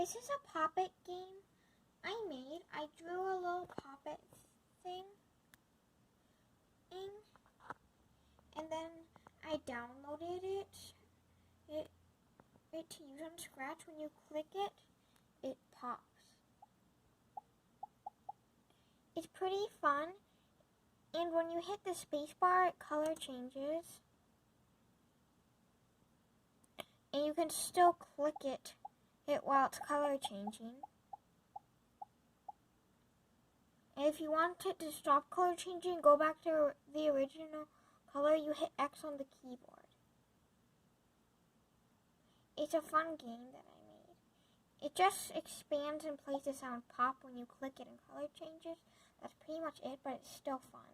This is a Pop-It game I made. I drew a little Pop-It thing, and then I downloaded it to use on Scratch. When you click it, it pops. It's pretty fun, and when you hit the spacebar, color changes, and you can still click it while it's color changing. And if you want it to stop color changing, go back to the original color, you hit X on the keyboard. It's a fun game that I made. It just expands and plays the sound pop when you click it and color changes. That's pretty much it, but it's still fun.